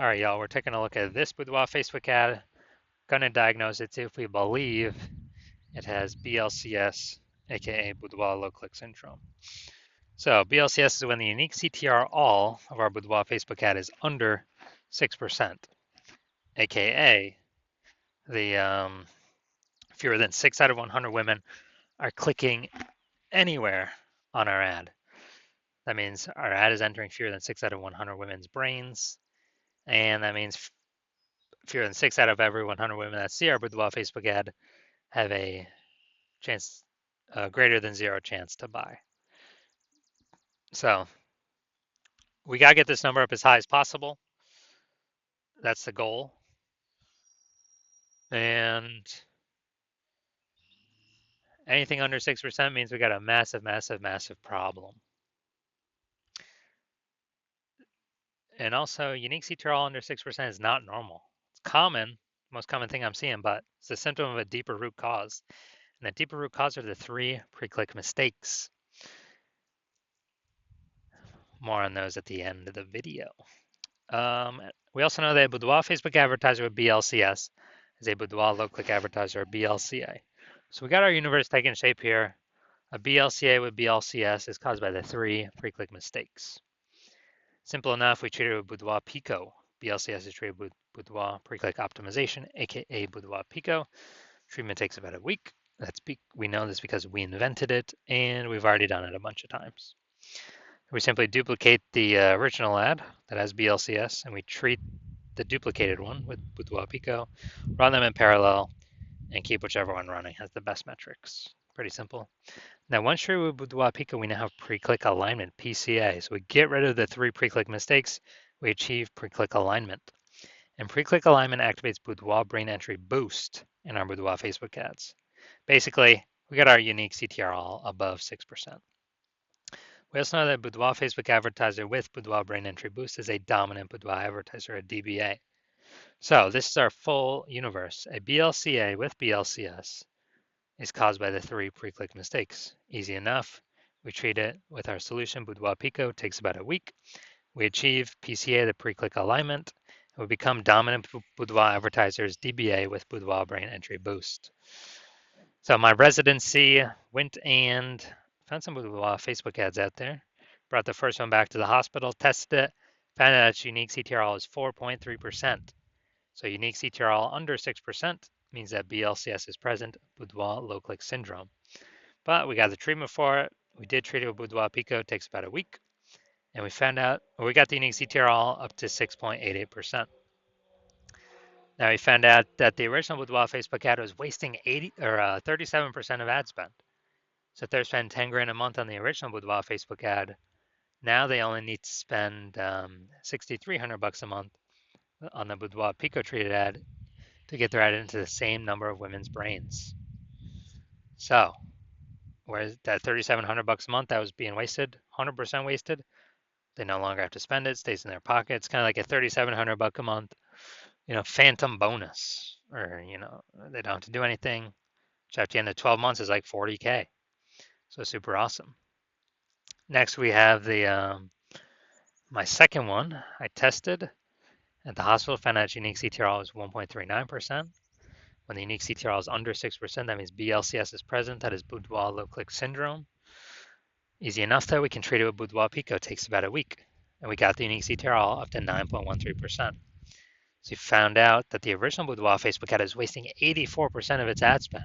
All right, y'all, we're taking a look at this Boudoir Facebook ad. Gonna diagnose it if we believe it has BLCS, aka Boudoir low click syndrome. So BLCS is when the unique CTR all of our Boudoir Facebook ad is under 6%, aka the fewer than 6 out of 100 women are clicking anywhere on our ad. That means our ad is entering fewer than 6 out of 100 women's brains, and that means fewer than 6 out of every 100 women that see our Boudoir Facebook ad have a chance, greater than zero chance to buy. So we got to get this number up as high as possible. That's the goal. And anything under 6% means we got a massive, massive, massive problem. And also, unique CTRL under 6% is not normal. It's common, most common thing I'm seeing, but it's a symptom of a deeper root cause. And the deeper root cause are the 3 pre-click mistakes. More on those at the end of the video. We also know that a Boudoir Facebook advertiser with BLCS is a Boudoir low-click advertiser or BLCA. So we got our universe taking shape here. A BLCA with BLCS is caused by the 3 pre-click mistakes. Simple enough, we treat it with Boudoir Pico. BLCS is treated with Boudoir pre-click optimization, aka Boudoir Pico. Treatment takes about a week. We know this because we invented it, and we've already done it a bunch of times. We simply duplicate the original ad that has BLCS, and we treat the duplicated one with Boudoir Pico, run them in parallel, and keep whichever one running has the best metrics. Pretty simple. Now, once treated with Boudoir Pico, we now have pre-click alignment, PCA. So we get rid of the 3 pre-click mistakes. We achieve pre-click alignment. And pre-click alignment activates Boudoir brain entry boost in our Boudoir Facebook ads. Basically, we got our unique CTR all above 6%. We also know that Boudoir Facebook advertiser with Boudoir brain entry boost is a dominant Boudoir advertiser, a DBA. So this is our full universe. A BLCA with BLCS is caused by the 3 pre-click mistakes. Easy enough. We treat it with our solution, Boudoir Pico, takes about a week. We achieve PCA, the pre-click alignment, and we become dominant Boudoir advertisers, DBA with Boudoir brain entry boost. So my residency went and found some Boudoir Facebook ads out there. Brought the first one back to the hospital, tested it, found out its unique CTRL is 4.3%. So unique CTRL under 6% means that BLCS is present, Boudoir low click syndrome. But we got the treatment for it. We did treat it with Boudoir Pico, it takes about a week. And we found out, we got the unique CTRL up to 6.88%. Now we found out that the original Boudoir Facebook ad was wasting 37% of ad spend. So if they're spending 10 grand a month on the original Boudoir Facebook ad, now they only need to spend $6,300 a month on the Boudoir Pico treated ad to get their ad into the same number of women's brains. So, whereas that $3,700 a month that was being wasted, 100% wasted, they no longer have to spend it, stays in their pocket. It's kind of like a $3,700 a month, phantom bonus, or they don't have to do anything. Which at the end of 12 months is like 40K. So super awesome. Next we have the my second one I tested at the hospital, found out unique CTRL is 1.39%. When the unique CTRL is under 6%, that means BLCS is present. That is Boudoir low click syndrome. Easy enough though, we can treat it with Boudoir Pico. It takes about a week. And we got the unique CTRL up to 9.13%. So you found out that the original Boudoir Facebook ad is wasting 84% of its ad spend.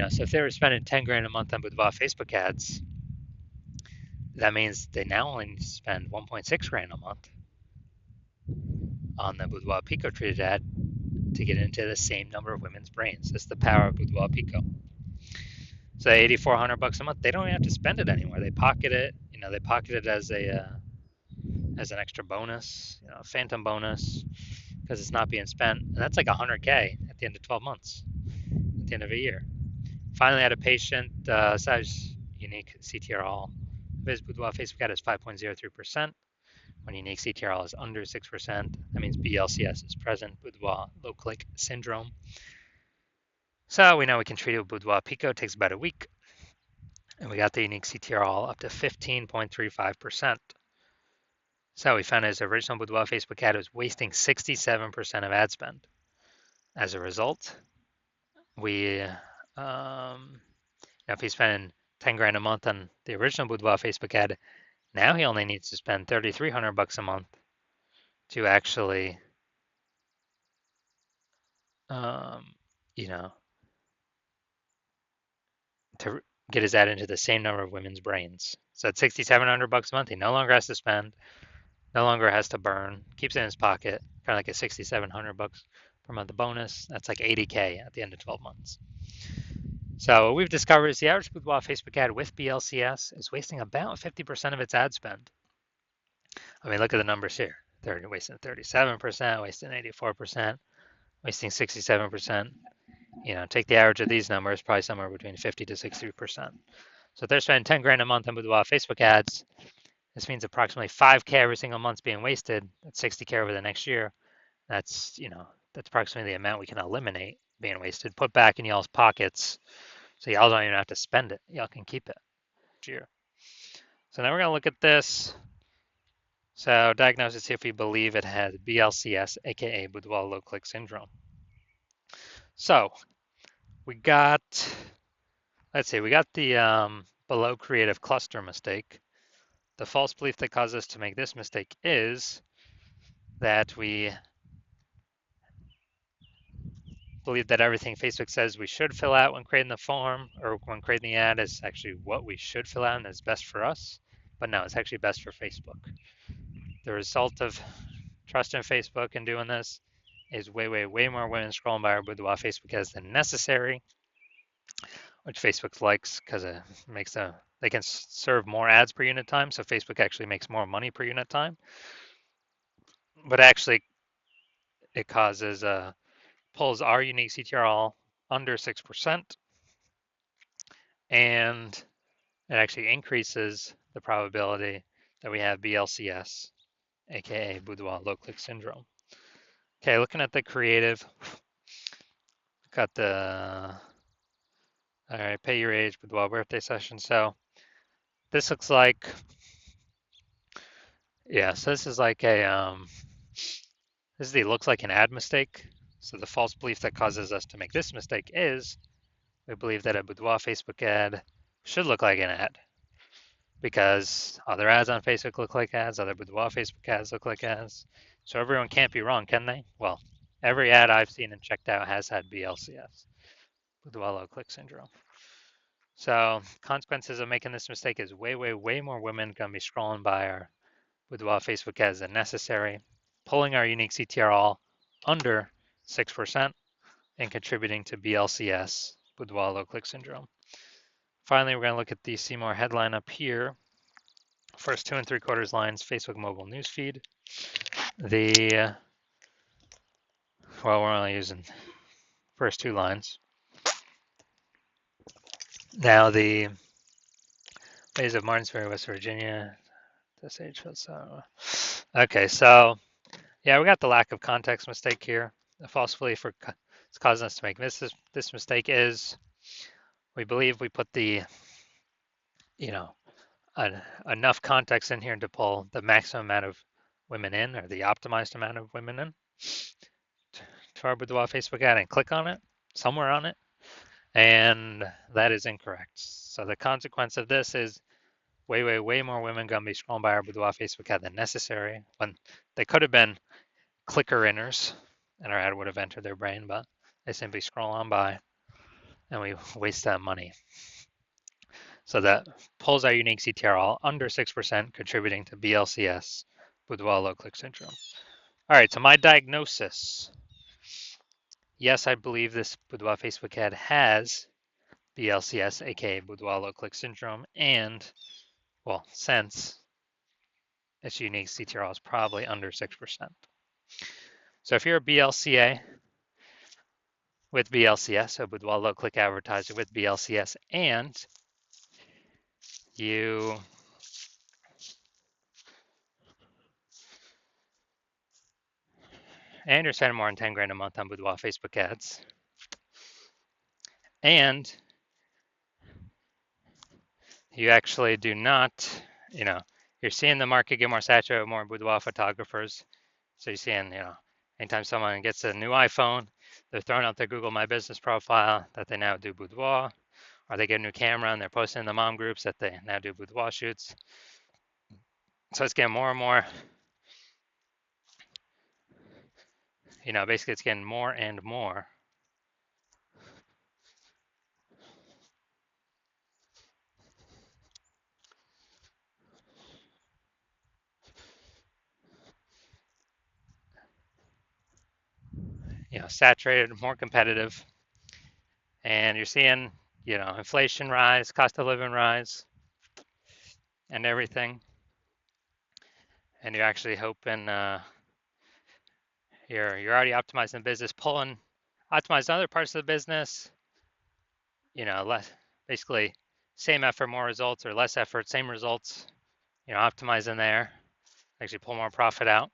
So if they were spending 10 grand a month on Boudoir Facebook ads, that means they now only need to spend 1.6 grand a month on the Boudoir Pico treated ad to get into the same number of women's brains. That's the power of Boudoir Pico. So $8,400 a month, they don't even have to spend it anymore. They pocket it, they pocket it as an extra bonus, phantom bonus, because it's not being spent. And that's like 100K at the end of 12 months, at the end of a year. Finally, I had a patient, size unique CTRL. His Boudoir Facebook ad is 5.03%. When unique CTRL is under 6%, that means BLCS is present, Boudoir low click syndrome. So we know we can treat it with Boudoir Pico. It takes about a week. And we got the unique CTRL up to 15.35%. So we found his original Boudoir Facebook ad was wasting 67% of ad spend. As a result, we, if he's spending 10 grand a month on the original Boudoir Facebook ad, now he only needs to spend 3,300 bucks a month to actually, you know, to get his ad into the same number of women's brains. So at 6,700 bucks a month, he no longer has to spend, no longer has to burn, keeps it in his pocket, kind of like a 6,700 bucks per month bonus. That's like 80K at the end of 12 months. So what we've discovered is the average Boudoir Facebook ad with BLCS is wasting about 50% of its ad spend. I mean, look at the numbers here. They're wasting 37%, wasting 84%, wasting 67%. Take the average of these numbers, probably somewhere between 50 to 60%. So if they're spending 10 grand a month on Boudoir Facebook ads, this means approximately 5K every single month's being wasted. That's 60K over the next year. That's approximately the amount we can eliminate being wasted, put back in y'all's pockets, so y'all don't even have to spend it. Y'all can keep it next year. So now we're gonna look at this. So diagnosis, see if we believe it has BLCS, aka Boudoir low click syndrome. So we got, let's see, we got the below creative cluster mistake. The false belief that caused us to make this mistake is that we believe that everything Facebook says we should fill out when creating the form or when creating the ad is actually what we should fill out and is best for us. But no, it's actually best for Facebook. The result of trusting Facebook and doing this is way more women scrolling by our Boudoir Facebook ads than necessary, which Facebook likes because it makes they can serve more ads per unit time, so Facebook actually makes more money per unit time. But actually, it causes pulls our unique CTRL under 6%, and it actually increases the probability that we have BLCS, aka Boudoir low click syndrome. Okay, looking at the creative, got the all right, pay your age Boudoir birthday session. So this looks like, yeah, so this is like looks like an ad mistake. So the false belief that causes us to make this mistake is we believe that a Boudoir Facebook ad should look like an ad because other ads on Facebook look like ads, other Boudoir Facebook ads look like ads. So everyone can't be wrong, can they? Well, every ad I've seen and checked out has had BLCS, Boudoir low click syndrome. So consequences of making this mistake is way more women gonna be scrolling by our Boudoir Facebook ads than necessary, pulling our unique CTRL under 6% and contributing to BLCS, Boudoir low click syndrome. Finally, we're going to look at the see more headline up here. First 2 3/4 lines, Facebook mobile newsfeed. Well, we're only using first 2 lines. Now the ways of Martinsville, West Virginia. This age so. Okay, so yeah, we got the lack of context mistake here. The false belief it's causing us to make this mistake is we believe we put the enough context in here to pull the maximum amount of women in, or the optimized amount of women in, to our Boudoir Facebook ad and click on it, somewhere on it, and that is incorrect. So the consequence of this is way more women gonna be scrolling by our Boudoir Facebook ad than necessary, when they could have been clicker inners and our ad would have entered their brain, but they simply scroll on by and we waste that money. So that pulls our unique CTRL under 6%, contributing to BLCS, Boudoir low click syndrome. All right, so my diagnosis. Yes, I believe this Boudoir Facebook ad has BLCS, aka Boudoir low click syndrome, and, well, since its unique CTRL is probably under 6%. So if you're a BLCA with BLCS, so Boudoir low click advertiser with BLCS, and you you're spending more than 10 grand a month on Boudoir Facebook ads, and you actually do not, you're seeing the market get more saturated with more boudoir photographers. So you're seeing, anytime someone gets a new iPhone, they're throwing out their Google My Business profile that they now do boudoir, or they get a new camera and they're posting in the mom groups that they now do boudoir shoots. So it's getting more and more, basically it's getting more and more. Saturated, more competitive, and you're seeing, inflation rise, cost of living rise, and everything. And you're actually hoping you're already optimizing the business, optimizing other parts of the business. Less basically same effort, more results, or less effort, same results. Optimizing there, actually pull more profit out,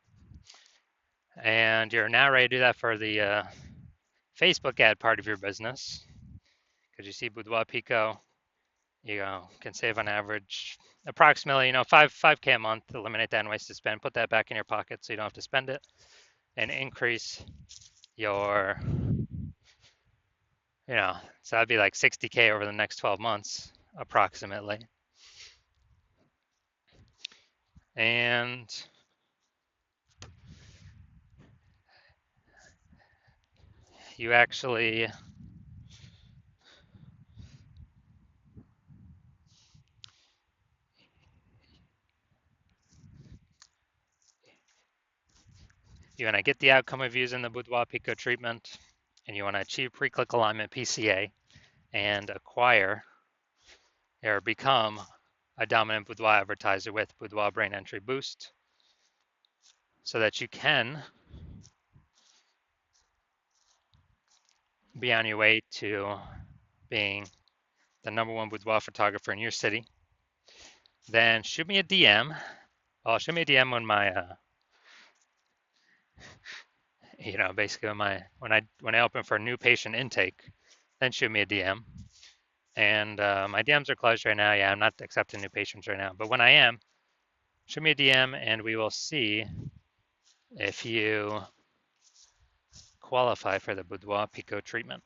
and you're now ready to do that for the Facebook ad part of your business, because you see Boudoir Pico, can save on average approximately, 5K a month to eliminate that unwasted spend, put that back in your pocket so you don't have to spend it, and increase your, so that'd be like 60K over the next 12 months approximately. And you actually you want to get the outcome of using the Boudoir Pico treatment, and you want to achieve pre-click alignment PCA and acquire or become a dominant boudoir advertiser with Boudoir Brain Entry Boost, so that you can be on your way to being the #1 boudoir photographer in your city. Then shoot me a DM. Well, shoot me a DM when my, basically when I open for new patient intake, then shoot me a DM. And my DMs are closed right now. Yeah, I'm not accepting new patients right now. But when I am, shoot me a DM and we will see if you qualify for the Boudoir Pico treatment.